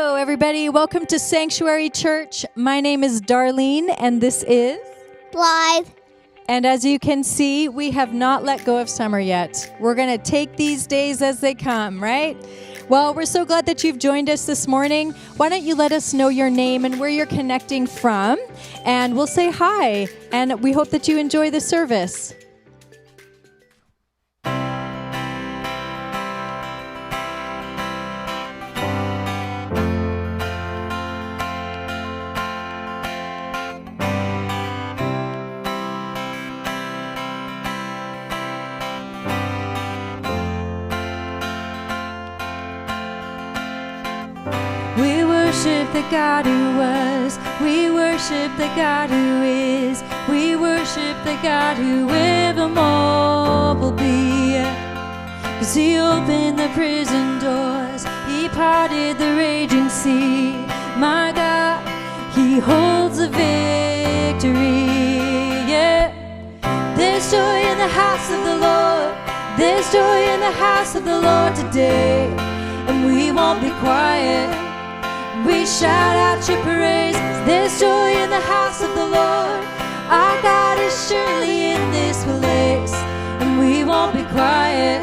Hello, everybody. Welcome to Sanctuary Church. My name is Darlene, and this is Blythe. And as you can see, we have not let go of summer yet. We're going to take these days as they come, right? Well, we're so glad that you've joined us this morning. Why don't you let us know your name and where you're connecting from, and we'll say hi, and we hope that you enjoy the service. We worship the God who was. We worship the God who is. We worship the God who evermore will be. 'Cause he opened the prison doors. He parted the raging sea. My God, he holds the victory. Yeah. There's joy in the house of the Lord. There's joy in the house of the Lord today. And we won't be quiet. We shout out your praise. There's joy in the house of the Lord. Our God is surely in this place. And we won't be quiet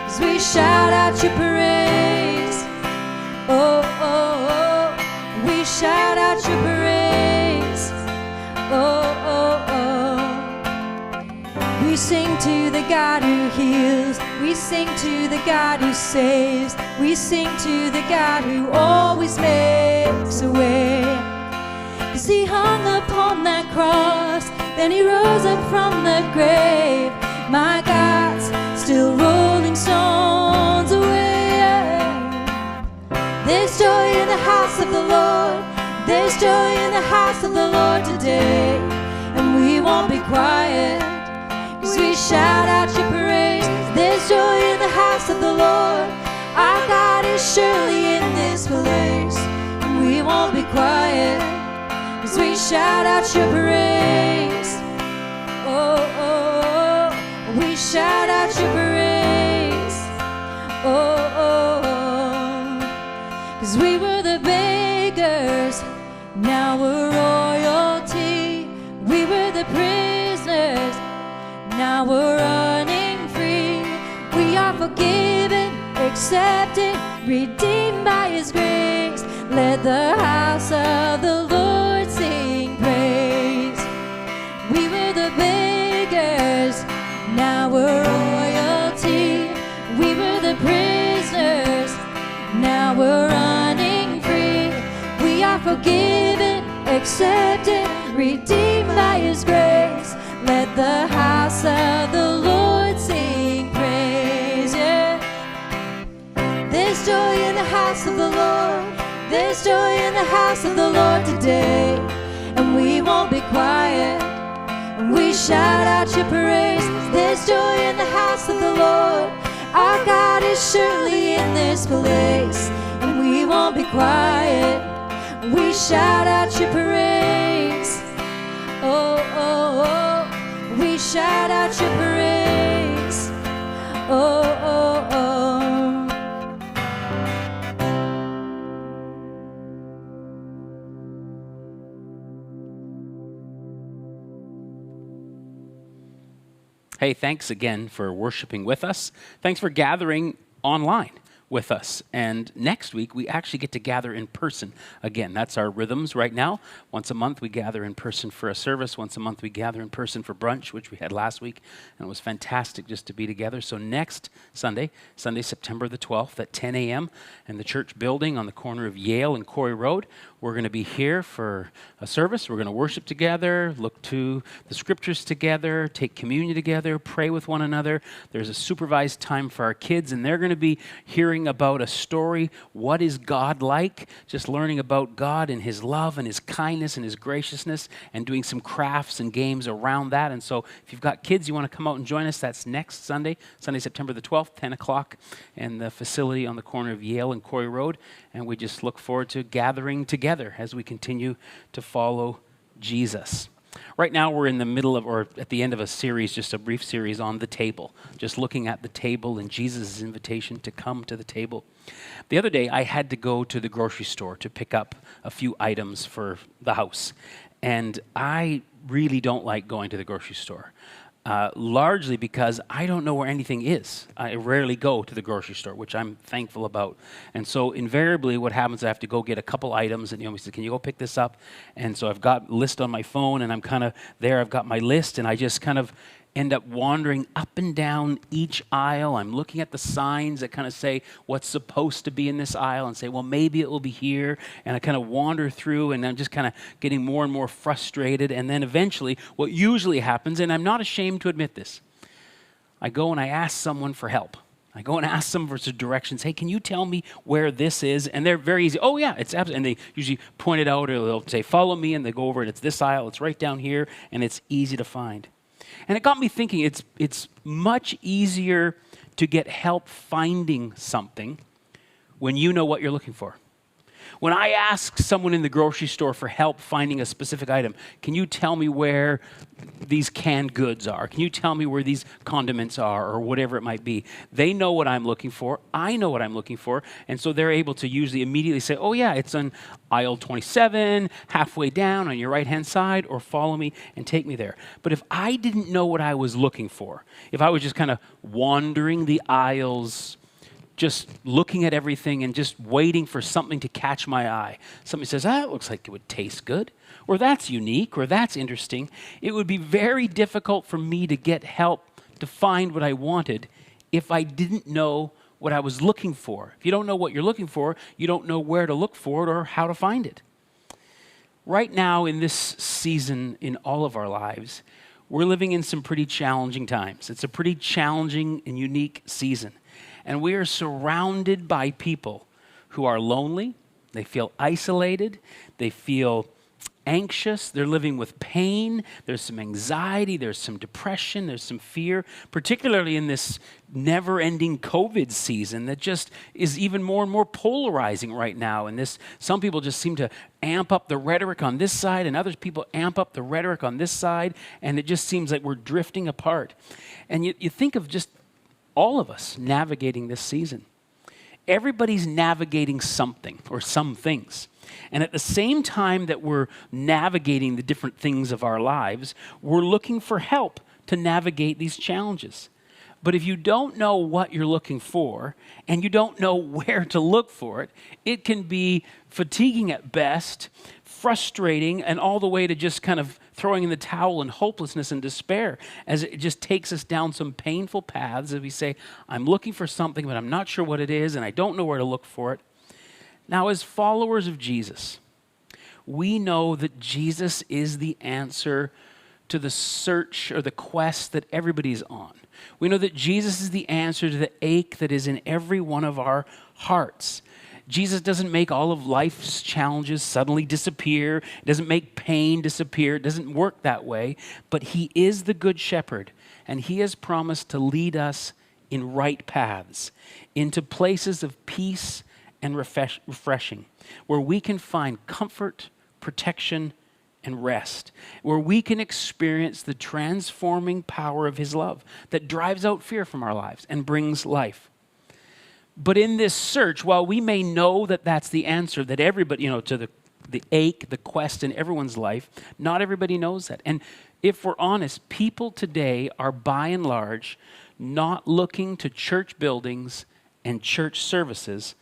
as we shout out your praise. Oh, oh, oh. We shout out your praise. Oh, oh, oh. We sing to the God who heals. We sing to the God who saves. We sing to the God who always makes a way. 'Cause he hung upon that cross, then he rose up from the grave. My God's still rolling stones away. There's joy in the house of the Lord. There's joy in the house of the Lord today. And we won't be quiet as we shout out your praise. There's joy in the house of the Lord. Our God is surely in this place. And we won't be quiet as we shout out your praise. Oh, oh, oh. We shout out your praise. Oh, oh, oh. 'Cause we were the beggars, now we're royalty. We were the prisoners, now we're running free. We are forgiven, accepted, redeemed by his grace. Let the house of the Lord sing praise. We were the beggars, now we're royalty. We were the prisoners, now we're running free. We are forgiven, accepted, redeemed by his grace. Let the house of the Lord sing praise. Yeah. There's joy in the house of the Lord. There's joy in the house of the Lord today. And we won't be quiet. And we shout out your praise. There's joy in the house of the Lord. Our God is surely in this place. And we won't be quiet. We shout out your praise. Oh, oh, oh. We shout out your praise. Oh, oh, oh. Hey, thanks again for worshiping with us. Thanks for gathering online with us. And next week, we actually get to gather in person again. That's our rhythms right now. Once a month, we gather in person for a service. Once a month, we gather in person for brunch, which we had last week. And it was fantastic just to be together. So next Sunday, September the 12th at 10 a.m. in the church building on the corner of Yale and Corey Road, we're going to be here for a service. We're going to worship together, look to the scriptures together, take communion together, pray with one another. There's a supervised time for our kids, and they're going to be hearing about a story. What is God like? Just learning about God and his love and his kindness and his graciousness, and doing some crafts and games around that. And so if you've got kids, you want to come out and join us, that's next Sunday, September the 12th, 10 o'clock, in the facility on the corner of Yale and Corey Road. And we just look forward to gathering together as we continue to follow Jesus. Right now, we're in the middle of, or at the end of a series, just a brief series on the table, just looking at the table and Jesus' invitation to come to the table. The other day, I had to go to the grocery store to pick up a few items for the house. And I really don't like going to the grocery store. Largely because I don't know where anything is. I rarely go to the grocery store, which I'm thankful about. And so invariably what happens, I have to go get a couple items, and Naomi says, can you go pick this up? And so I've got a list on my phone, and I'm kind of there, I've got my list, and I just kind of end up wandering up and down each aisle. I'm looking at the signs that kind of say what's supposed to be in this aisle and say, well, maybe it will be here. And I kind of wander through, and I'm just kind of getting more and more frustrated. And then eventually, what usually happens, and I'm not ashamed to admit this, I go and I ask someone for help. I go and ask them for some directions. Hey, can you tell me where this is? And they're very easy. Oh, yeah, it's absolutely. And they usually point it out, or they'll say, follow me, and they go over, and it's this aisle. It's right down here, and it's easy to find. And it got me thinking, it's much easier to get help finding something when you know what you're looking for. When I ask someone in the grocery store for help finding a specific item, can you tell me where these canned goods are? Can you tell me where these condiments are, or whatever it might be? They know what I'm looking for. I know what I'm looking for. And so they're able to usually immediately say, oh yeah, it's on aisle 27, halfway down on your right-hand side, or follow me and take me there. But if I didn't know what I was looking for, if I was just kind of wandering the aisles, just looking at everything and just waiting for something to catch my eye. Somebody says, it looks like it would taste good, or that's unique, or that's interesting. It would be very difficult for me to get help to find what I wanted if I didn't know what I was looking for. If you don't know what you're looking for, you don't know where to look for it or how to find it. Right now in this season in all of our lives, we're living in some pretty challenging times. It's a pretty challenging and unique season. And we are surrounded by people who are lonely, they feel isolated, they feel anxious, they're living with pain, there's some anxiety, there's some depression, there's some fear, particularly in this never-ending COVID season that just is even more and more polarizing right now. And some people just seem to amp up the rhetoric on this side, and other people amp up the rhetoric on this side, and it just seems like we're drifting apart. And you think of just all of us navigating this season. Everybody's navigating something or some things. And at the same time that we're navigating the different things of our lives, we're looking for help to navigate these challenges. But if you don't know what you're looking for and you don't know where to look for it, it can be fatiguing at best, frustrating, and all the way to just kind of throwing in the towel in hopelessness and despair, as it just takes us down some painful paths as we say, I'm looking for something, but I'm not sure what it is, and I don't know where to look for it. Now, as followers of Jesus, we know that Jesus is the answer to the search or the quest that everybody's on. We know that Jesus is the answer to the ache that is in every one of our hearts. Jesus doesn't make all of life's challenges suddenly disappear. It doesn't make pain disappear. It doesn't work that way. But he is the good shepherd, and he has promised to lead us in right paths, into places of peace and refreshing, where we can find comfort, protection, and rest, where we can experience the transforming power of his love that drives out fear from our lives and brings life. But in this search, while we may know that that's the answer, that everybody, to the ache, the quest in everyone's life, not everybody knows that. And if we're honest, people today are by and large not looking to church buildings and church services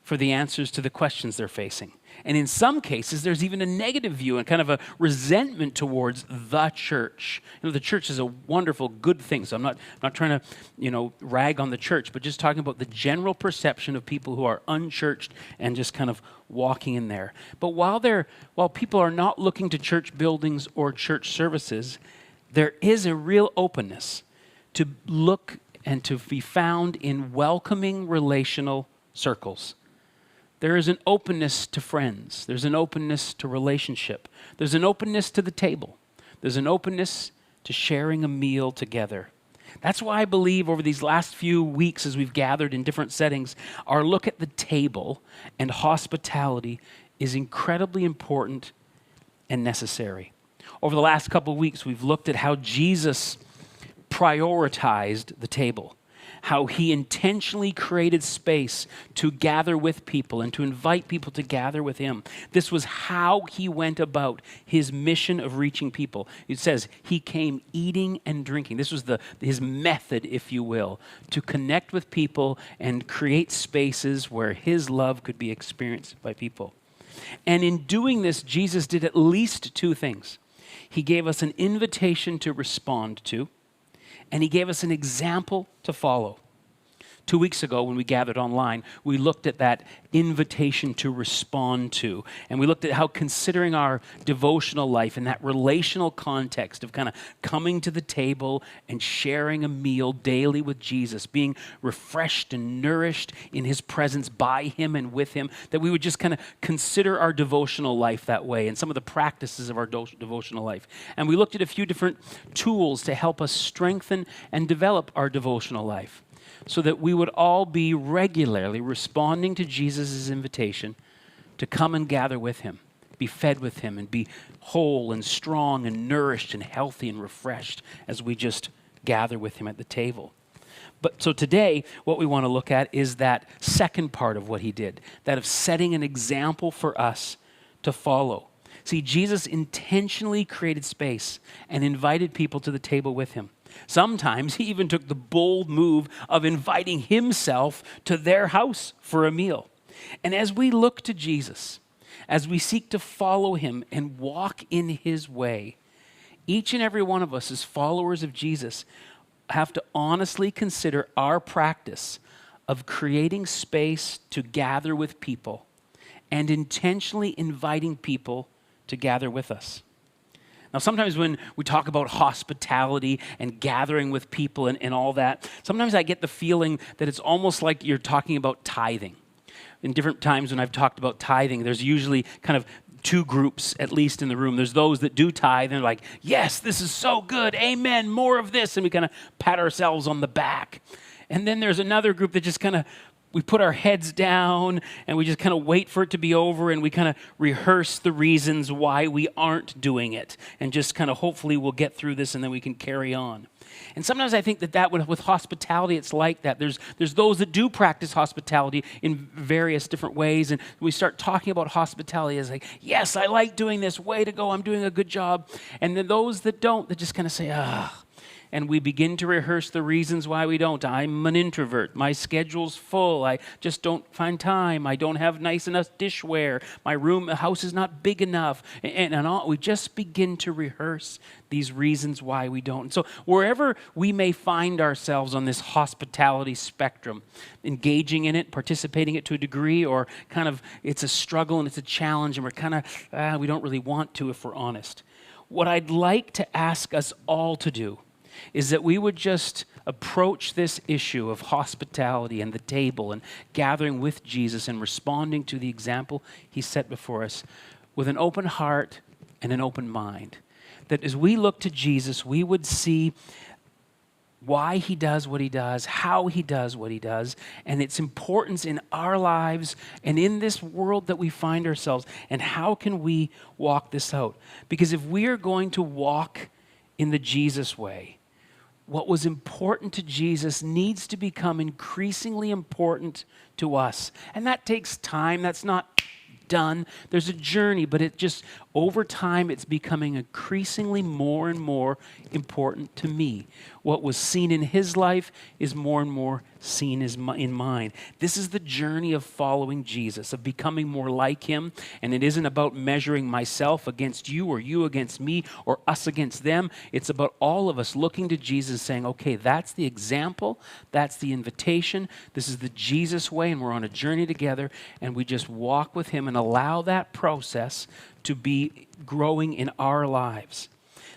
for the answers to the questions they're facing. And in some cases, there's even a negative view and kind of a resentment towards the church. The church is a wonderful, good thing. So I'm not trying to, rag on the church, but just talking about the general perception of people who are unchurched and just kind of walking in there. But while people are not looking to church buildings or church services, there is a real openness to look and to be found in welcoming relational circles. There is an openness to friends. There's an openness to relationship. There's an openness to the table. There's an openness to sharing a meal together. That's why I believe over these last few weeks as we've gathered in different settings, our look at the table and hospitality is incredibly important and necessary. Over the last couple of weeks, we've looked at how Jesus prioritized the table, how he intentionally created space to gather with people and to invite people to gather with him. This was how he went about his mission of reaching people. It says he came eating and drinking. This was his method, if you will, to connect with people and create spaces where his love could be experienced by people. And in doing this, Jesus did at least two things. He gave us an invitation to respond to, and he gave us an example to follow. 2 weeks ago, when we gathered online, we looked at that invitation to respond to. And we looked at how considering our devotional life in that relational context of kind of coming to the table and sharing a meal daily with Jesus, being refreshed and nourished in his presence by him and with him, that we would just kind of consider our devotional life that way and some of the practices of our devotional life. And we looked at a few different tools to help us strengthen and develop our devotional life, so that we would all be regularly responding to Jesus' invitation to come and gather with him, be fed with him, and be whole and strong and nourished and healthy and refreshed as we just gather with him at the table. But so today, what we want to look at is that second part of what he did, that of setting an example for us to follow. See, Jesus intentionally created space and invited people to the table with him. Sometimes he even took the bold move of inviting himself to their house for a meal. And as we look to Jesus, as we seek to follow him and walk in his way, each and every one of us as followers of Jesus have to honestly consider our practice of creating space to gather with people and intentionally inviting people to gather with us. Now, sometimes when we talk about hospitality and gathering with people and all that, sometimes I get the feeling that it's almost like you're talking about tithing. In different times when I've talked about tithing, there's usually kind of two groups, at least in the room. There's those that do tithe and they're like, yes, this is so good, amen, more of this, and we kind of pat ourselves on the back. And then there's another group that just kind of, we put our heads down and we just kind of wait for it to be over, and we kind of rehearse the reasons why we aren't doing it, and just kind of hopefully we'll get through this and then we can carry on. And sometimes I think that with hospitality, it's like that. There's those that do practice hospitality in various different ways, and we start talking about hospitality as like, yes, I like doing this, way to go, I'm doing a good job. And then those that don't, that just kind of say, and we begin to rehearse the reasons why we don't. I'm an introvert. My schedule's full. I just don't find time. I don't have nice enough dishware. My house is not big enough. And all, we just begin to rehearse these reasons why we don't. So wherever we may find ourselves on this hospitality spectrum, engaging in it, participating in it to a degree, or kind of it's a struggle and it's a challenge and we're kind of, we don't really want to if we're honest. What I'd like to ask us all to do is that we would just approach this issue of hospitality and the table and gathering with Jesus and responding to the example he set before us with an open heart and an open mind. That as we look to Jesus, we would see why he does what he does, how he does what he does, and its importance in our lives and in this world that we find ourselves, and how can we walk this out. Because if we are going to walk in the Jesus way, what was important to Jesus needs to become increasingly important to us. And that takes time. That's not done. There's a journey, but it just, over time, it's becoming increasingly more and more important to me. What was seen in his life is more and more seen in mine. This is the journey of following Jesus, of becoming more like him. And it isn't about measuring myself against you or you against me or us against them. It's about all of us looking to Jesus saying, okay, that's the example. That's the invitation. This is the Jesus way, and we're on a journey together, and we just walk with him and allow that process to be growing in our lives.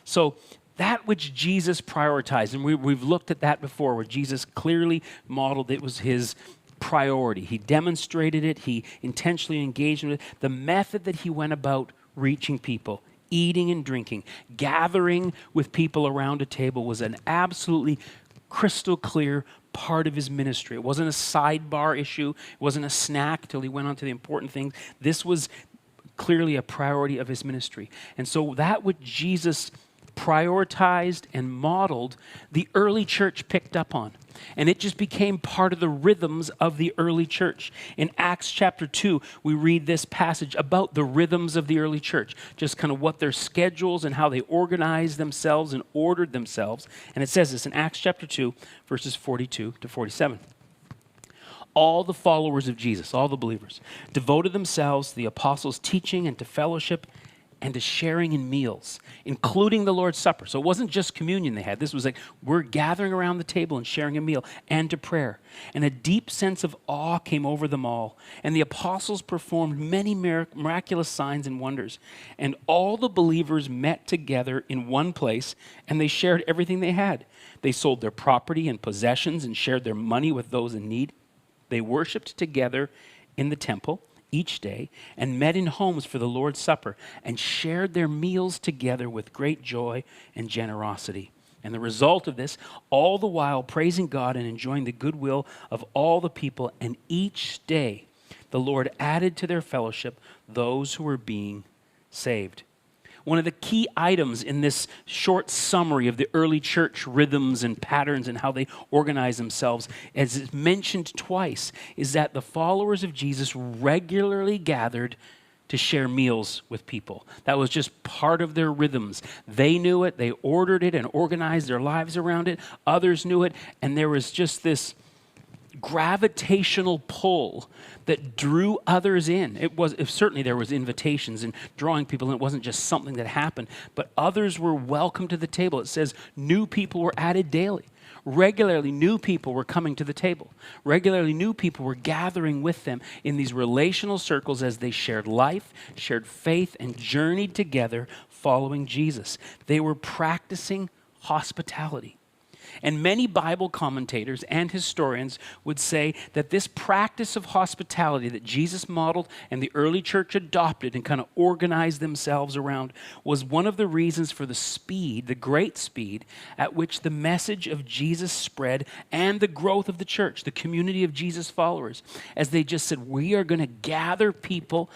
So that which Jesus prioritized, and we've looked at that before, where Jesus clearly modeled it was his priority. He demonstrated it. He intentionally engaged in it. The method that he went about reaching people, eating and drinking, gathering with people around a table was an absolutely crystal clear part of his ministry. It wasn't a sidebar issue. It wasn't a snack till he went on to the important things. This was clearly a priority of his ministry. And so that what Jesus prioritized and modeled, the early church picked up on. And it just became part of the rhythms of the early church. In Acts chapter 2, we read this passage about the rhythms of the early church, just kind of what their schedules and how they organized themselves and ordered themselves. And it says this in Acts chapter 2, verses 42 to 47. All the followers of Jesus, all the believers, devoted themselves to the apostles' teaching and to fellowship and to sharing in meals, including the Lord's Supper. So it wasn't just communion they had. This was like, we're gathering around the table and sharing a meal, and to prayer. And a deep sense of awe came over them all. And the apostles performed many miraculous signs and wonders. And all the believers met together in one place, and they shared everything they had. They sold their property and possessions and shared their money with those in need. They worshiped together in the temple each day and met in homes for the Lord's Supper and shared their meals together with great joy and generosity. And the result of this, all the while praising God and enjoying the goodwill of all the people, and each day the Lord added to their fellowship those who were being saved. One of the key items in this short summary of the early church rhythms and patterns and how they organize themselves, as it's mentioned twice, is that the followers of Jesus regularly gathered to share meals with people. That was just part of their rhythms. They knew it, they ordered it and organized their lives around it. Others knew it, and there was just this gravitational pull that drew others in. Certainly there was invitations and drawing people, and it wasn't just something that happened, but others were welcome to the table. It says new people were added daily. Regularly, new people were coming to the table. Regularly, new people were gathering with them in these relational circles as they shared life, shared faith, and journeyed together following Jesus. They were practicing hospitality. And many Bible commentators and historians would say that this practice of hospitality that Jesus modeled and the early church adopted and kind of organized themselves around was one of the reasons for the speed, the great speed, at which the message of Jesus spread and the growth of the church, the community of Jesus followers, as they just said, we are going to gather people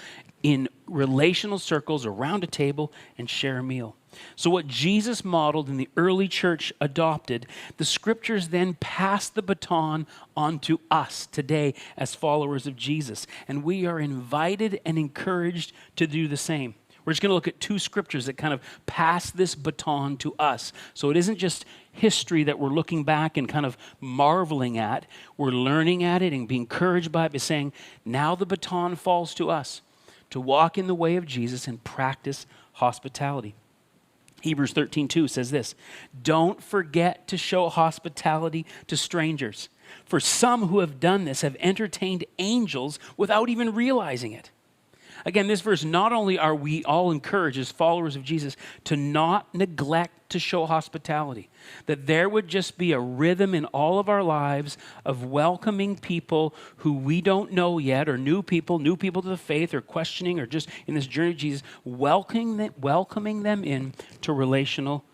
in relational circles around a table and share a meal. So what Jesus modeled and the early church adopted, the scriptures then passed the baton on to us today as followers of Jesus. And we are invited and encouraged to do the same. We're just going to look at two scriptures that kind of pass this baton to us. So it isn't just history that we're looking back and kind of marveling at. We're learning at it and being encouraged by it by saying, now the baton falls to us to walk in the way of Jesus and practice hospitality. Hebrews 13:2 says this, don't forget to show hospitality to strangers, for some who have done this have entertained angels without even realizing it. Again, this verse, not only are we all encouraged as followers of Jesus to not neglect to show hospitality, that there would just be a rhythm in all of our lives of welcoming people who we don't know yet, or new people to the faith, or questioning, or just in this journey of Jesus, welcoming them in to relational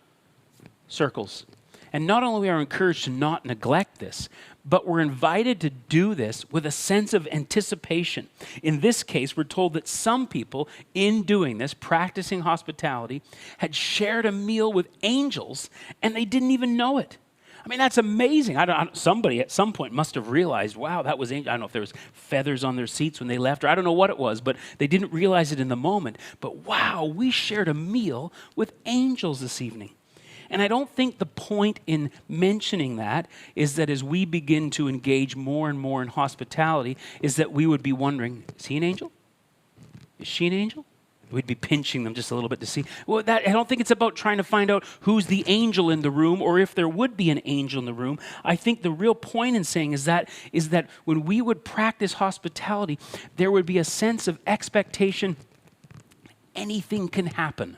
circles. And not only are we encouraged to not neglect this, but we're invited to do this with a sense of anticipation. In this case, we're told that some people, in doing this, practicing hospitality, had shared a meal with angels, and they didn't even know it. I mean, that's amazing. Somebody at some point must have realized, wow, that was angel. I don't know if there was feathers on their seats when they left, or I don't know what it was, but they didn't realize it in the moment. But wow, we shared a meal with angels this evening. And I don't think the point in mentioning that is that as we begin to engage more and more in hospitality, is that we would be wondering, is he an angel? Is she an angel? We'd be pinching them just a little bit to see. Well, I don't think it's about trying to find out who's the angel in the room or if there would be an angel in the room. I think the real point in saying is that when we would practice hospitality, there would be a sense of expectation. Anything can happen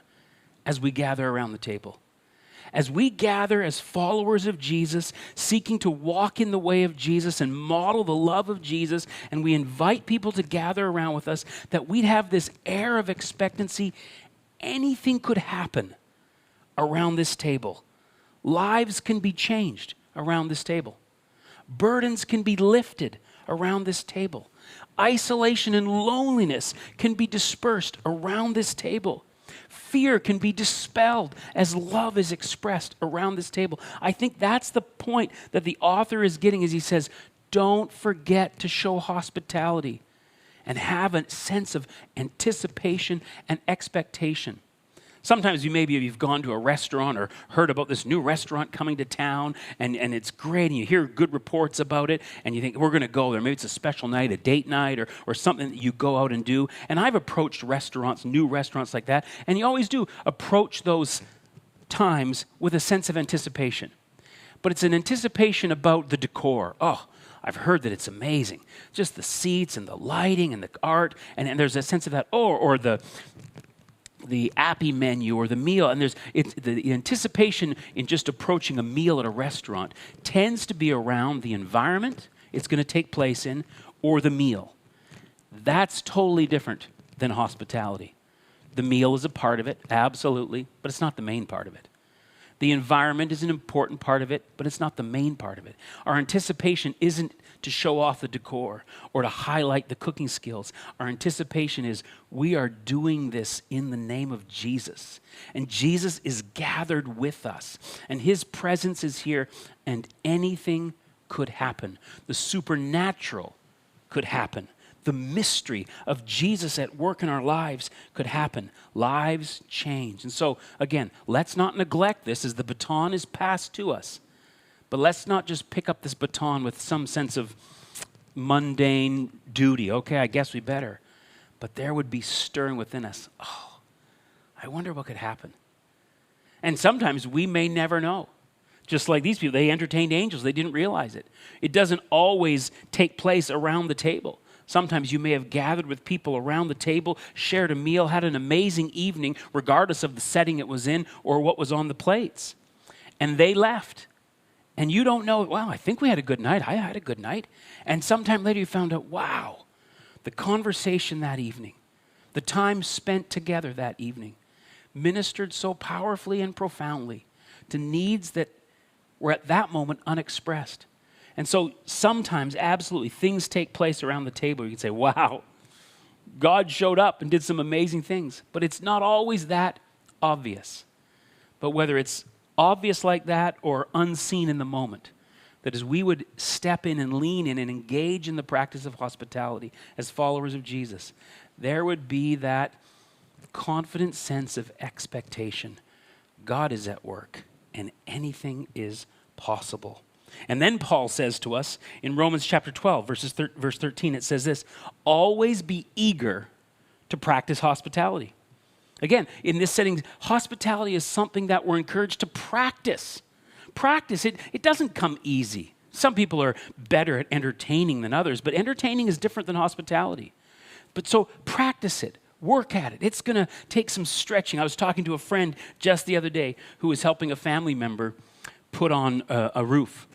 as we gather around the table. As we gather as followers of Jesus, seeking to walk in the way of Jesus and model the love of Jesus, and we invite people to gather around with us, that we'd have this air of expectancy. Anything could happen around this table. Lives can be changed around this table. Burdens can be lifted around this table. Isolation and loneliness can be dispersed around this table. Fear can be dispelled as love is expressed around this table. I think that's the point that the author is getting as he says, don't forget to show hospitality and have a sense of anticipation and expectation. Sometimes you've gone to a restaurant or heard about this new restaurant coming to town and it's great and you hear good reports about it and you think, we're going to go there. Maybe it's a special night, a date night or something that you go out and do. And I've approached restaurants, new restaurants like that, and you always do approach those times with a sense of anticipation. But it's an anticipation about the decor. Oh, I've heard that it's amazing. Just the seats and the lighting and the art, and there's a sense of that, or the appy menu or the meal, and the anticipation in just approaching a meal at a restaurant tends to be around the environment it's going to take place in or the meal. That's totally different than hospitality. The meal is a part of it, absolutely, but it's not the main part of it. The environment is an important part of it, but it's not the main part of it. Our anticipation isn't to show off the decor or to highlight the cooking skills. Our anticipation is we are doing this in the name of Jesus. And Jesus is gathered with us. And his presence is here and anything could happen. The supernatural could happen. The mystery of Jesus at work in our lives could happen. Lives change. And so, again, let's not neglect this as the baton is passed to us. But let's not just pick up this baton with some sense of mundane duty. Okay, I guess we better. But there would be stirring within us. Oh, I wonder what could happen. And sometimes we may never know. Just like these people, they entertained angels. They didn't realize it. It doesn't always take place around the table. Sometimes you may have gathered with people around the table, shared a meal, had an amazing evening, regardless of the setting it was in or what was on the plates. And they left. And you don't know, wow, I think we had a good night. I had a good night. And sometime later you found out, wow, the conversation that evening, the time spent together that evening, ministered so powerfully and profoundly to needs that were at that moment unexpressed. And so sometimes, absolutely, things take place around the table. You can say, wow, God showed up and did some amazing things. But it's not always that obvious. But whether it's obvious like that or unseen in the moment, that as we would step in and lean in and engage in the practice of hospitality as followers of Jesus, there would be that confident sense of expectation. God is at work and anything is possible. And then Paul says to us in Romans chapter 12, verse 13, it says this, always be eager to practice hospitality. Again, in this setting, hospitality is something that we're encouraged to practice. Practice, it doesn't come easy. Some people are better at entertaining than others, but entertaining is different than hospitality. But so practice it. Work at it. It's going to take some stretching. I was talking to a friend just the other day who was helping a family member put on a roof.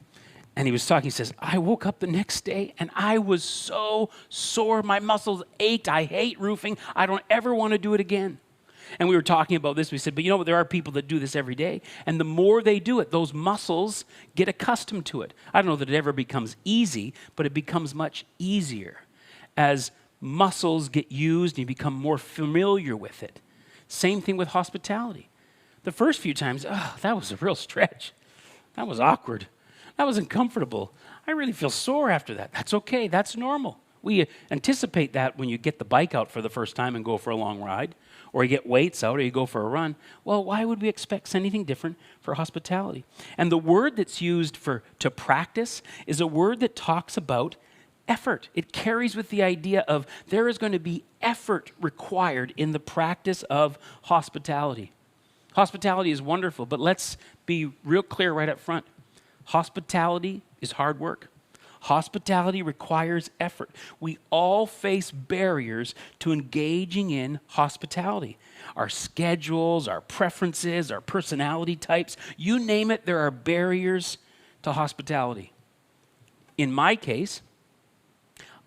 And he was talking, he says, I woke up the next day and I was so sore. My muscles ached. I hate roofing. I don't ever want to do it again. And we were talking about this. We said, but you know what? There are people that do this every day. And the more they do it, those muscles get accustomed to it. I don't know that it ever becomes easy, but it becomes much easier as muscles get used and you become more familiar with it. Same thing with hospitality. The first few times, that was a real stretch. That was awkward. That was uncomfortable. I really feel sore after that. That's okay. That's normal. We anticipate that when you get the bike out for the first time and go for a long ride, or you get weights out, or you go for a run. Well, why would we expect anything different for hospitality? And the word that's used to practice is a word that talks about effort. It carries with the idea of there is going to be effort required in the practice of hospitality. Hospitality is wonderful, but let's be real clear right up front. Hospitality is hard work. Hospitality requires effort. We all face barriers to engaging in hospitality. Our schedules, our preferences, our personality types, you name it, there are barriers to hospitality. In my case,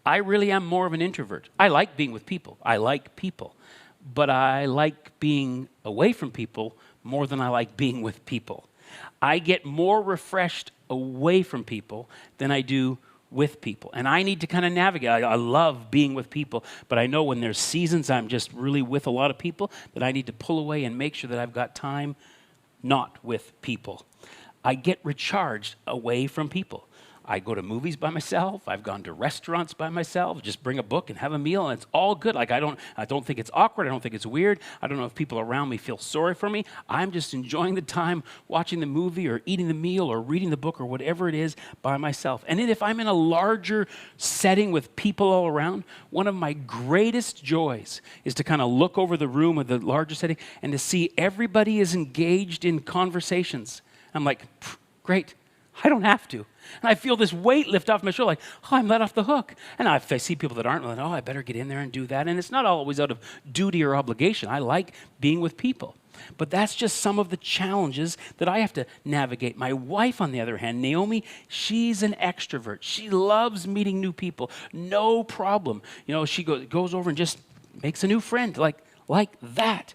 I really am more of an introvert. I like being with people. I like people. But I like being away from people more than I like being with people. I get more refreshed away from people than I do with people. And I need to kind of navigate. I love being with people, but I know when there's seasons I'm just really with a lot of people that I need to pull away and make sure that I've got time not with people. I get recharged away from people. I go to movies by myself. I've gone to restaurants by myself. Just bring a book and have a meal, and it's all good. Like I don't think it's awkward. I don't think it's weird. I don't know if people around me feel sorry for me. I'm just enjoying the time watching the movie or eating the meal or reading the book or whatever it is by myself. And then if I'm in a larger setting with people all around, one of my greatest joys is to kind of look over the room of the larger setting and to see everybody is engaged in conversations. I'm like, great. I don't have to. And I feel this weight lift off my shoulder, like, oh, I'm let off the hook. And if I see people that aren't, like, oh, I better get in there and do that. And it's not always out of duty or obligation. I like being with people. But that's just some of the challenges that I have to navigate. My wife, on the other hand, Naomi, she's an extrovert. She loves meeting new people. No problem. You know, she goes over and just makes a new friend like that.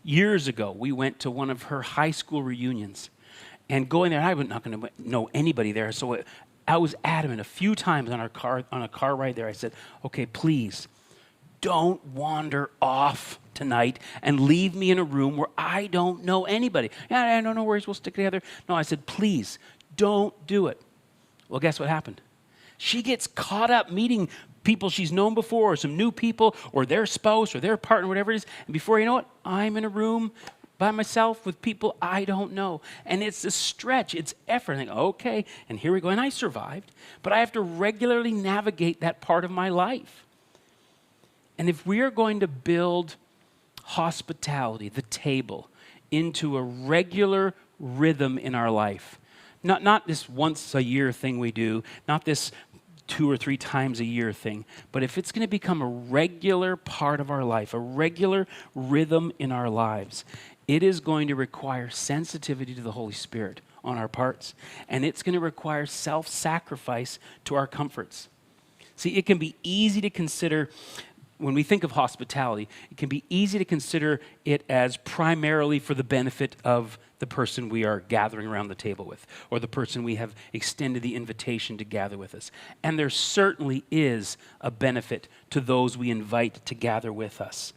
Years ago, we went to one of her high school reunions. And going there, I was not going to know anybody there. So I was adamant a few times on a car ride there. I said, okay, please don't wander off tonight and leave me in a room where I don't know anybody. Yeah, I don't know where we'll stick together. No, I said, please don't do it. Well, guess what happened? She gets caught up meeting people she's known before or some new people or their spouse or their partner, whatever it is. And before you know it, I'm in a room by myself with people I don't know. And it's a stretch, it's effort. I think, okay, and here we go. And I survived, but I have to regularly navigate that part of my life. And if we are going to build hospitality, the table, into a regular rhythm in our life, not this once a year thing we do, not this 2 or 3 times a year thing, but if it's going to become a regular part of our life, a regular rhythm in our lives, it is going to require sensitivity to the Holy Spirit on our parts, and it's going to require self-sacrifice to our comforts. See, it can be easy to consider, when we think of hospitality, it can be easy to consider it as primarily for the benefit of the person we are gathering around the table with, or the person we have extended the invitation to gather with us. And there certainly is a benefit to those we invite to gather with us.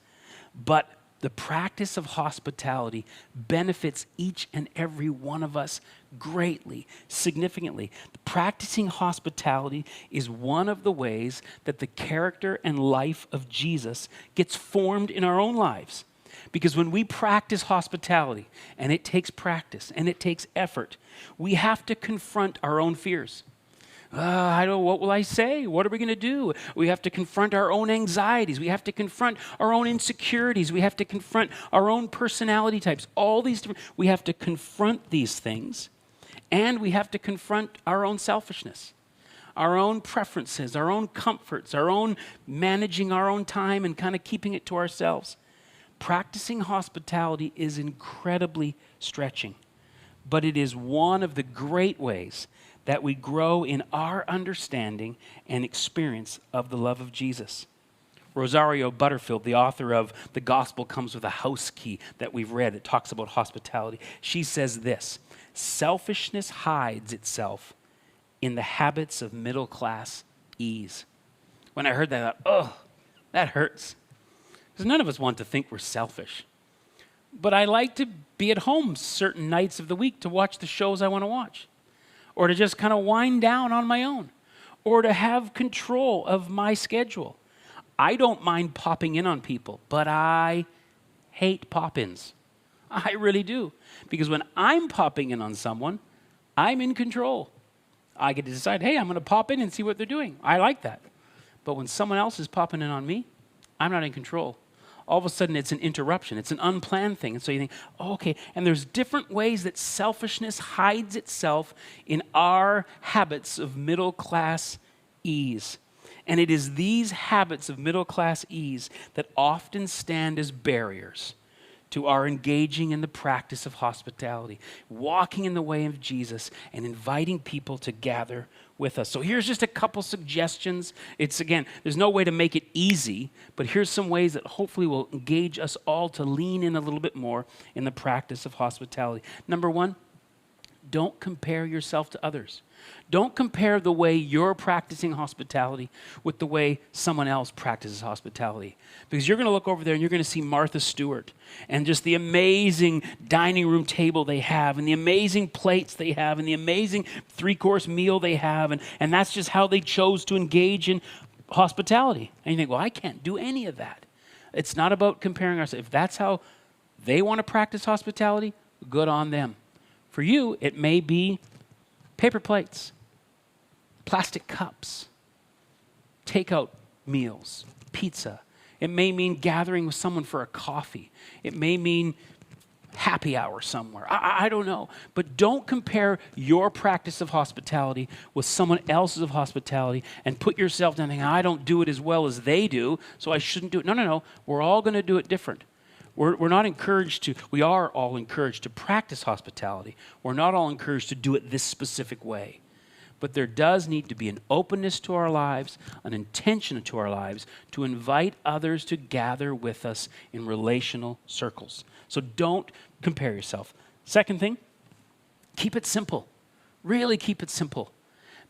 But the practice of hospitality benefits each and every one of us greatly, significantly. Practicing hospitality is one of the ways that the character and life of Jesus gets formed in our own lives. Because when we practice hospitality, and it takes practice and it takes effort, we have to confront our own fears. I don't know, what will I say? What are we going to do? We have to confront our own anxieties. We have to confront our own insecurities. We have to confront our own personality types. All these different, we have to confront these things, and we have to confront our own selfishness, our own preferences, our own comforts, our own managing our own time and kind of keeping it to ourselves. Practicing hospitality is incredibly stretching, but it is one of the great ways that we grow in our understanding and experience of the love of Jesus. Rosario Butterfield, the author of The Gospel Comes with a House Key that we've read, that talks about hospitality, she says this: selfishness hides itself in the habits of middle-class ease. When I heard that, I thought, oh, that hurts. Because none of us want to think we're selfish. But I like to be at home certain nights of the week to watch the shows I want to watch, or to just kind of wind down on my own, or to have control of my schedule. I don't mind popping in on people, but I hate pop-ins. I really do. Because when I'm popping in on someone, I'm in control. I get to decide, hey, I'm going to pop in and see what they're doing. I like that. But when someone else is popping in on me, I'm not in control. All of a sudden, it's an interruption. It's an unplanned thing. And so you think, oh, okay. And there's different ways that selfishness hides itself in our habits of middle-class ease. And it is these habits of middle-class ease that often stand as barriers to our engaging in the practice of hospitality, walking in the way of Jesus and inviting people to gather with us. So here's just a couple suggestions. It's, again, there's no way to make it easy, but here's some ways that hopefully will engage us all to lean in a little bit more in the practice of hospitality. Number one, don't compare yourself to others. Don't compare the way you're practicing hospitality with the way someone else practices hospitality. Because you're going to look over there and you're going to see Martha Stewart and just the amazing dining room table they have and the amazing plates they have and the amazing 3-course meal they have. And that's just how they chose to engage in hospitality. And you think, well, I can't do any of that. It's not about comparing ourselves. If that's how they want to practice hospitality, good on them. For you, it may be paper plates, plastic cups, takeout meals, pizza. It may mean gathering with someone for a coffee. It may mean happy hour somewhere. I don't know. But don't compare your practice of hospitality with someone else's of hospitality and put yourself down thinking, I don't do it as well as they do, so I shouldn't do it. No. We're all going to do it different. We're not encouraged to, we are all encouraged to practice hospitality. We're not all encouraged to do it this specific way. But there does need to be an openness to our lives, an intention to our lives, to invite others to gather with us in relational circles. So don't compare yourself. Second thing, keep it simple. Really keep it simple.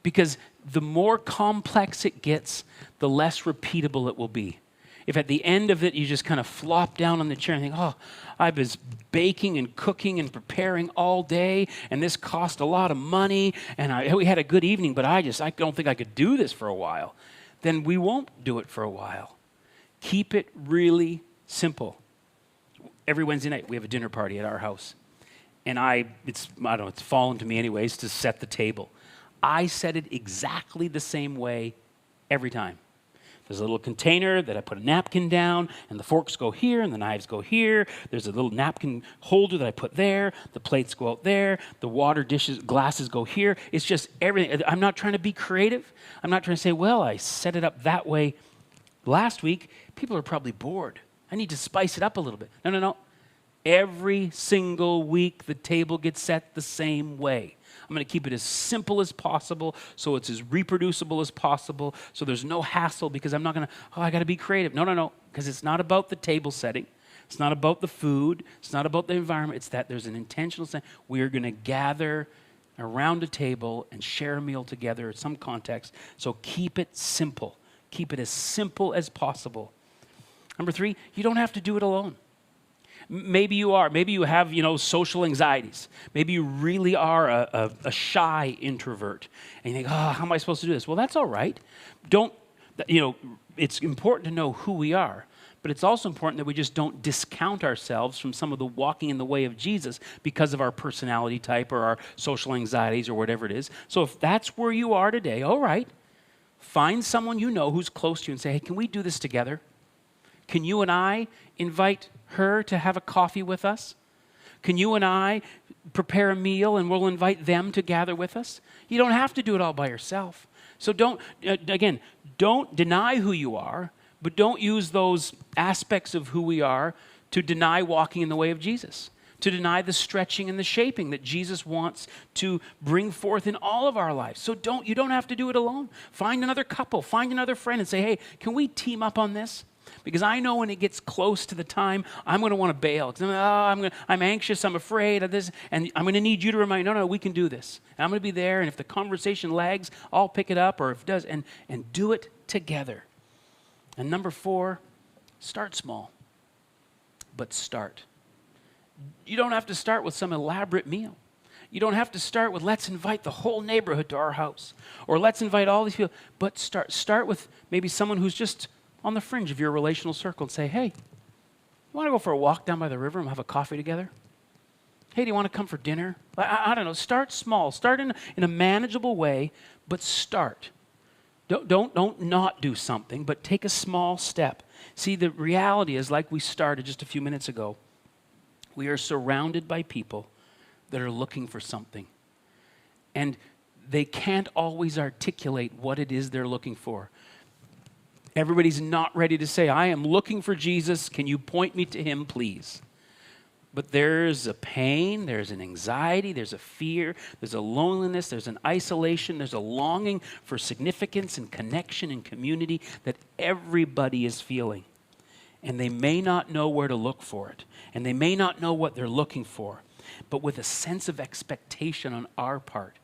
Because the more complex it gets, the less repeatable it will be. If at the end of it, you just kind of flop down on the chair and think, oh, I was baking and cooking and preparing all day, and this cost a lot of money, and we had a good evening, but I don't think I could do this for a while, then we won't do it for a while. Keep it really simple. Every Wednesday night, we have a dinner party at our house. And it's fallen to me anyways to set the table. I set it exactly the same way every time. There's a little container that I put a napkin down, and the forks go here, and the knives go here. There's a little napkin holder that I put there. The plates go out there. The water dishes, glasses go here. It's just everything. I'm not trying to be creative. I'm not trying to say, well, I set it up that way last week. People are probably bored. I need to spice it up a little bit. No. Every single week, the table gets set the same way. I'm going to keep it as simple as possible so it's as reproducible as possible so there's no hassle because I'm not going to, I got to be creative. No, because it's not about the table setting. It's not about the food. It's not about the environment. It's that there's an intentional thing. We're going to gather around a table and share a meal together in some context. So keep it simple. Keep it as simple as possible. Number 3, you don't have to do it alone. Maybe you are. Maybe you have, social anxieties. Maybe you really are a shy introvert. And you think, how am I supposed to do this? Well, that's all right. It's important to know who we are. But it's also important that we just don't discount ourselves from some of the walking in the way of Jesus because of our personality type or our social anxieties or whatever it is. So if that's where you are today, all right, find someone you know who's close to you and say, hey, can we do this together? Can you and I invite her to have a coffee with us? Can you and I prepare a meal and we'll invite them to gather with us? You don't have to do it all by yourself. So don't deny who you are, but don't use those aspects of who we are to deny walking in the way of Jesus, to deny the stretching and the shaping that Jesus wants to bring forth in all of our lives. So you don't have to do it alone. Find another couple, find another friend and say, hey, can we team up on this? Because I know when it gets close to the time, I'm going to want to bail. I'm anxious, I'm afraid of this, and I'm going to need you to remind me, no, we can do this. And I'm going to be there, and if the conversation lags, I'll pick it up, or if it does, and do it together. And number 4, start small, but start. You don't have to start with some elaborate meal. You don't have to start with, let's invite the whole neighborhood to our house, or let's invite all these people, but start with maybe someone who's just on the fringe of your relational circle and say, hey, you want to go for a walk down by the river and have a coffee together? Hey, do you want to come for dinner? I don't know. Start small. Start in a manageable way, but start. Don't not do something, but take a small step. See, the reality is, like we started just a few minutes ago, we are surrounded by people that are looking for something. And they can't always articulate what it is they're looking for. Everybody's not ready to say, I am looking for Jesus. Can you point me to him, please? But there's a pain, there's an anxiety, there's a fear, there's a loneliness, there's an isolation, there's a longing for significance and connection and community that everybody is feeling. And they may not know where to look for it. And they may not know what they're looking for. but with a sense of expectation on our part.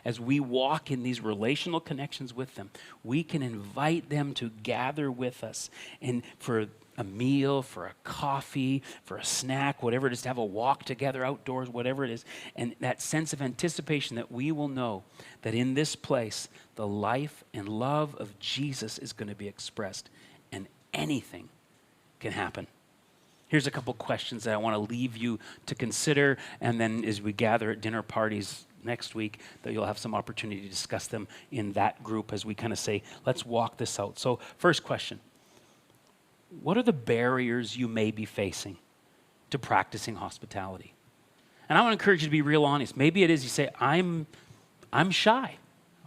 As we walk in these relational connections with them, we can invite them to gather with us and for a meal, for a coffee, for a snack, whatever it is, to have a walk together outdoors, whatever it is. And that sense of anticipation that we will know that in this place, the life and love of Jesus is going to be expressed, and anything can happen. Here's a couple questions that I want to leave you to consider, and then as we gather at dinner parties next week, that you'll have some opportunity to discuss them in that group as we kind of say, let's walk this out. So first question, what are the barriers you may be facing to practicing hospitality? And I want to encourage you to be real honest. Maybe it is you say, I'm shy.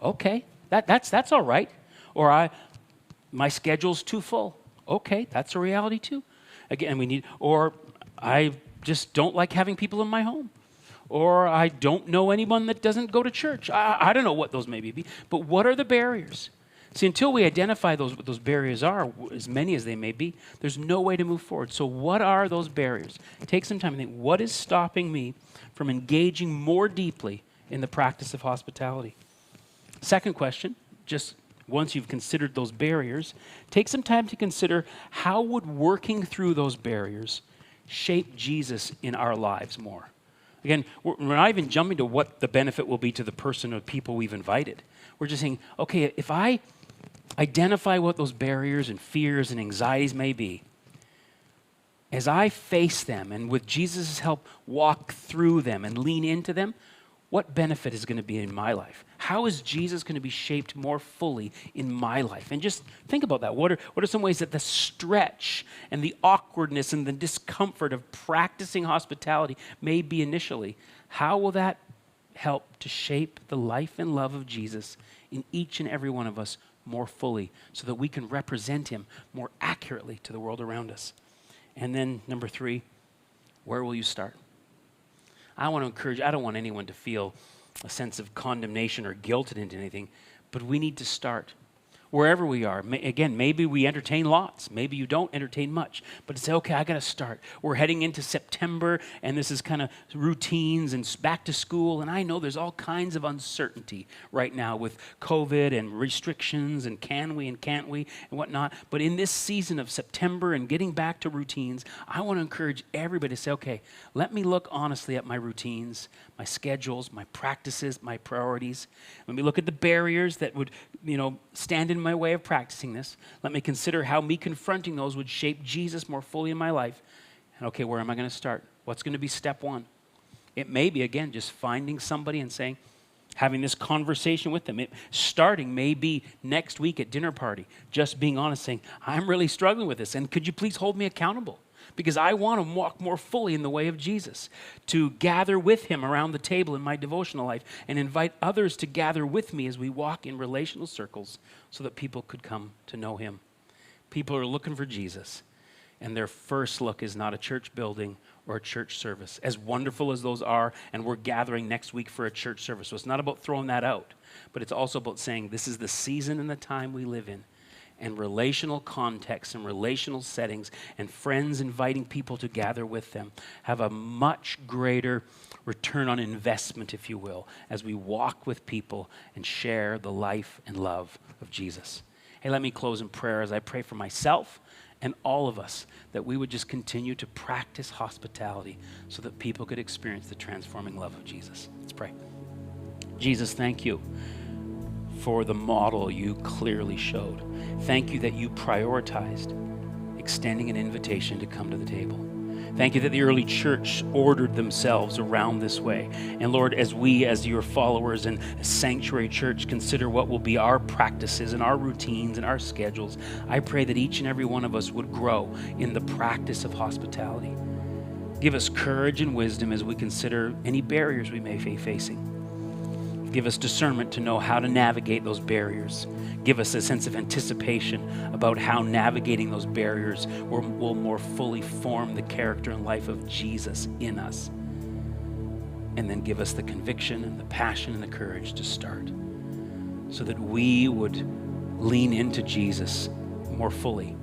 Okay, that's all right. Or my schedule's too full. Okay, that's a reality too. Again, or I just don't like having people in my home. Or I don't know anyone that doesn't go to church. I don't know what those may be. But what are the barriers? See, until we identify what those barriers are, as many as they may be, there's no way to move forward. So what are those barriers? Take some time and think, what is stopping me from engaging more deeply in the practice of hospitality? Second question, just once you've considered those barriers, take some time to consider how would working through those barriers shape Jesus in our lives more? Again, we're not even jumping to what the benefit will be to the person or people we've invited. We're just saying, okay, if I identify what those barriers and fears and anxieties may be, as I face them and with Jesus' help walk through them and lean into them, what benefit is going to be in my life? How is Jesus going to be shaped more fully in my life? And just think about that. What are some ways that the stretch and the awkwardness and the discomfort of practicing hospitality may be initially? How will that help to shape the life and love of Jesus in each and every one of us more fully so that we can represent him more accurately to the world around us? And then number 3, where will you start? I want to encourage, I don't want anyone to feel a sense of condemnation or guilted into anything, but we need to start wherever we are. Again, maybe we entertain lots. Maybe you don't entertain much. But to say, okay, I got to start. We're heading into September, and this is kind of routines and back to school. And I know there's all kinds of uncertainty right now with COVID and restrictions and can we and can't we and whatnot. But in this season of September and getting back to routines, I want to encourage everybody to say, okay, let me look honestly at my routines, my schedules, my practices, my priorities. Let me look at the barriers that would, stand in my way of practicing this. Let me consider how me confronting those would shape Jesus more fully in my life. And okay, where am I going to start? What's going to be step 1? It may be, again, just finding somebody and saying, having this conversation with them. Starting may be next week at dinner party, just being honest, saying, I'm really struggling with this, and could you please hold me accountable? Because I want to walk more fully in the way of Jesus, to gather with him around the table in my devotional life and invite others to gather with me as we walk in relational circles so that people could come to know him. People are looking for Jesus, and their first look is not a church building or a church service, as wonderful as those are, and we're gathering next week for a church service. So it's not about throwing that out, but it's also about saying this is the season and the time we live in. And relational contexts and relational settings and friends inviting people to gather with them have a much greater return on investment, if you will, as we walk with people and share the life and love of Jesus. Hey, let me close in prayer as I pray for myself and all of us that we would just continue to practice hospitality so that people could experience the transforming love of Jesus. Let's pray. Jesus, thank you for the model you clearly showed. Thank you that you prioritized extending an invitation to come to the table. Thank you that the early church ordered themselves around this way. And Lord, as we, as your followers and Sanctuary Church, consider what will be our practices and our routines and our schedules, I pray that each and every one of us would grow in the practice of hospitality. Give us courage and wisdom as we consider any barriers we may be facing. Give us discernment to know how to navigate those barriers. Give us a sense of anticipation about how navigating those barriers will more fully form the character and life of Jesus in us. And then give us the conviction and the passion and the courage to start so that we would lean into Jesus more fully,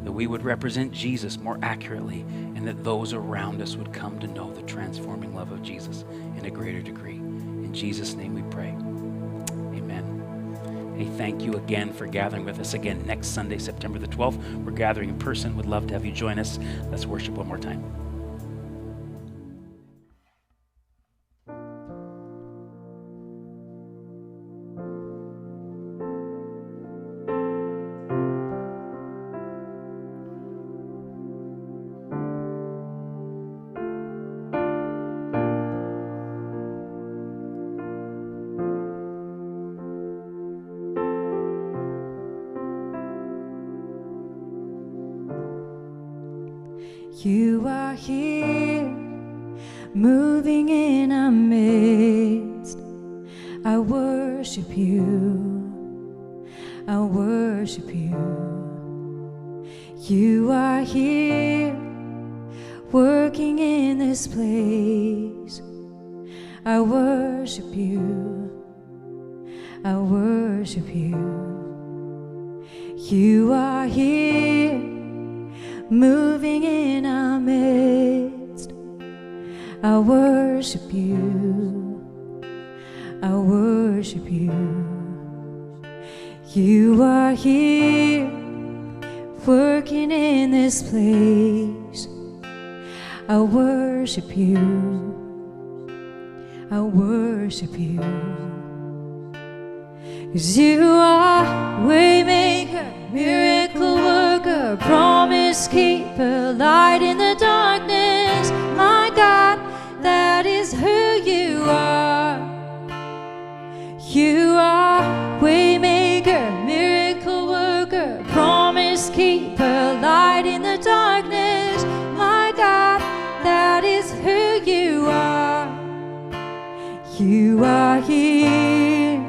that we would represent Jesus more accurately, and that those around us would come to know the transforming love of Jesus in a greater degree. In Jesus' name we pray. Amen. Hey, thank you again for gathering with us again next Sunday, September the 12th. We're gathering in person. Would love to have you join us. Let's worship one more time. You are here, moving in our midst. I worship you, I worship you. You are here, working in this place. I worship you, I worship you. You are here, moving in our midst. I worship you, I worship you. You are here, working in this place. I worship you, I worship you. 'Cause you are waymaker, miracle worker, promise keeper, light in the darkness. My God, that is who you are. You are waymaker, miracle worker, promise keeper, light in the darkness. My God, that is who you are. You are here,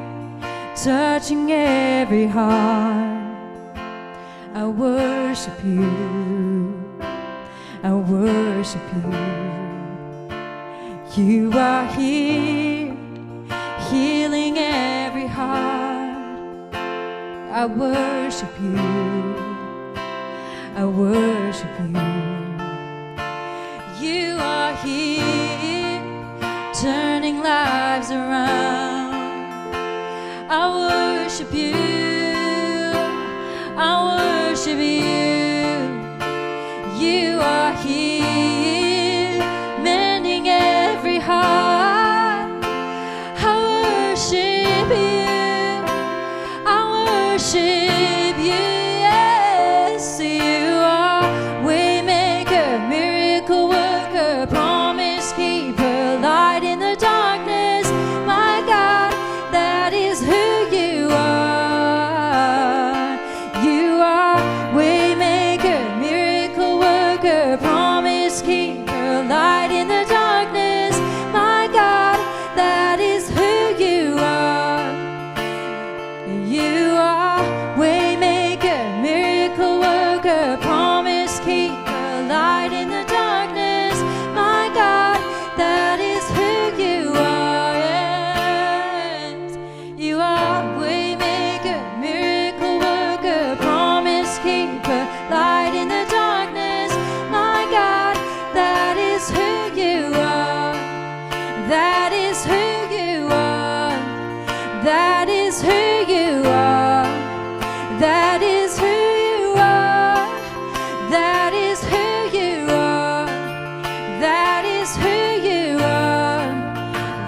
touching every heart. I worship you, I worship you. You are here, healing every heart. I worship you, I worship you. You are here, turning lives around. I worship you, I worship you. You are here, mending every heart. I worship you, I worship you. Yes, you are waymaker, miracle worker, promise keeper, light in the darkness. My God, that is who you are. You are waymaker, miracle worker, promise keeper, light in the darkness. My God, that is who you are. You are waymaker, miracle worker, promise keeper, light in the darkness. My God, that is who you are. Yes. You are waymaker, miracle worker, promise keeper, light in the darkness. My God, that is who you are. That is who you are. That is who you are. That is who you are. That is who you are. That is who you are.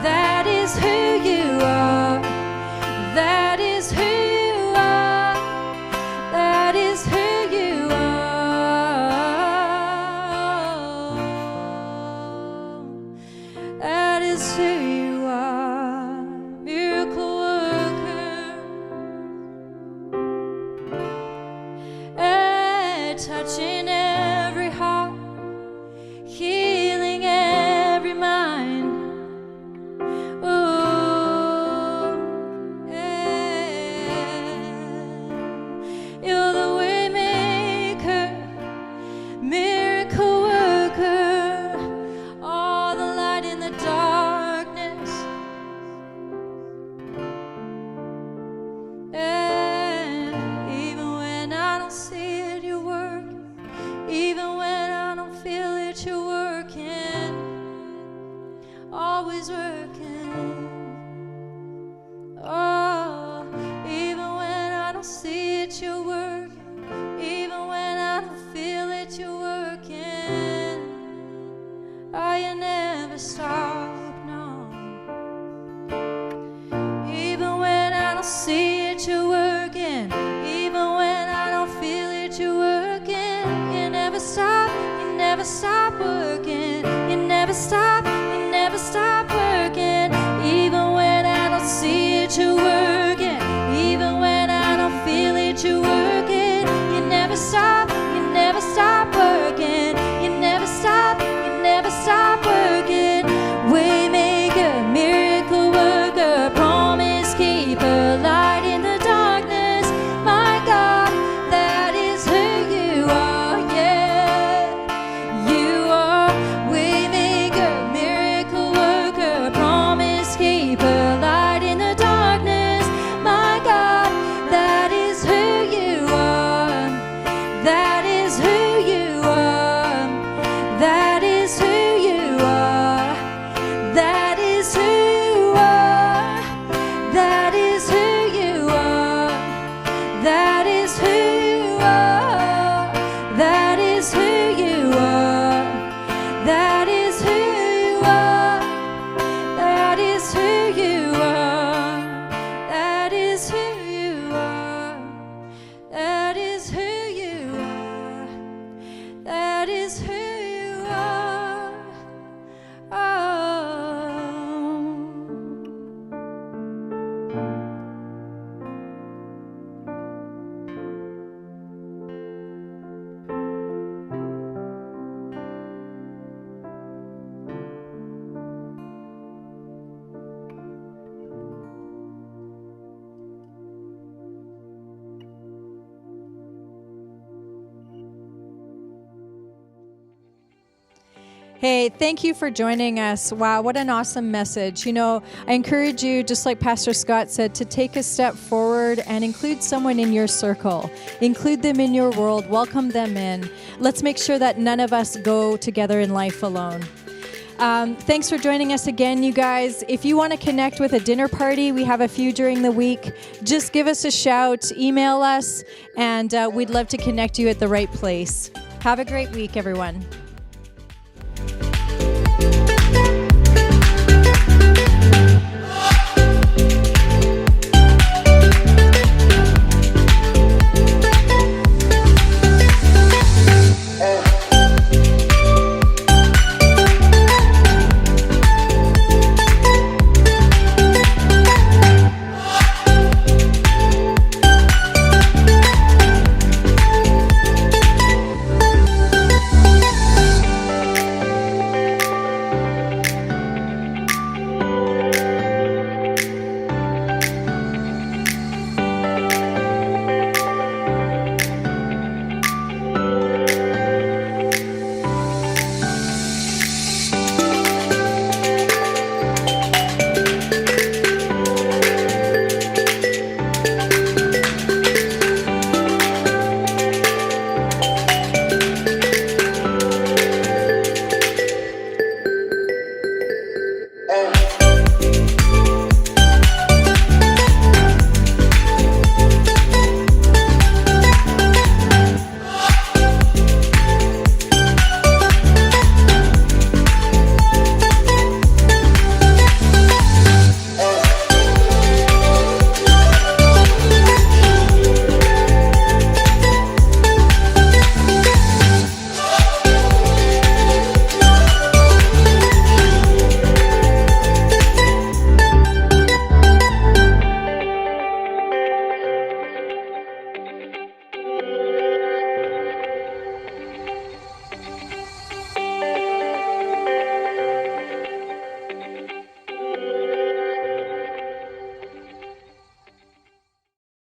That is who you are. That is who you are. That is who you are. That is who you are. Miracle worker. Touching every heart, healing every mind. Ooh, yeah. You're the waymaker, miracle worker, all the light in the darkness. that you're working, always working. Oh, even when I don't see it, you're working. Even when I don't feel it, you're working. Oh, you never stop, no. Even when I don't see it, you're working. Even when I don't feel it, you're working. You never stop working. You never stop working. Even when I don't see it, you're working. Even when I don't feel it, you're working. You never stop working. You never stop working. Waymaker, miracle worker, promise keeper, light in the darkness. My God, that is who you are, yeah. You are waymaker, miracle worker, promise keeper, light in the darkness. My God, that is who you are. That is who you are. That is who you are. That is who you are. That is who you are. That is who you are. That is who you are. That is who you are. That is who you are. That is who you are. That is who you are. That is who you are. Oh. Hey, thank you for joining us. Wow, what an awesome message. You know, I encourage you, just like Pastor Scott said, to take a step forward and include someone in your circle. Include them in your world. Welcome them in. Let's make sure that none of us go together in life alone. Thanks for joining us again, you guys. If you want to connect with a dinner party, we have a few during the week. Just give us a shout, email us, and we'd love to connect you at the right place. Have a great week, everyone.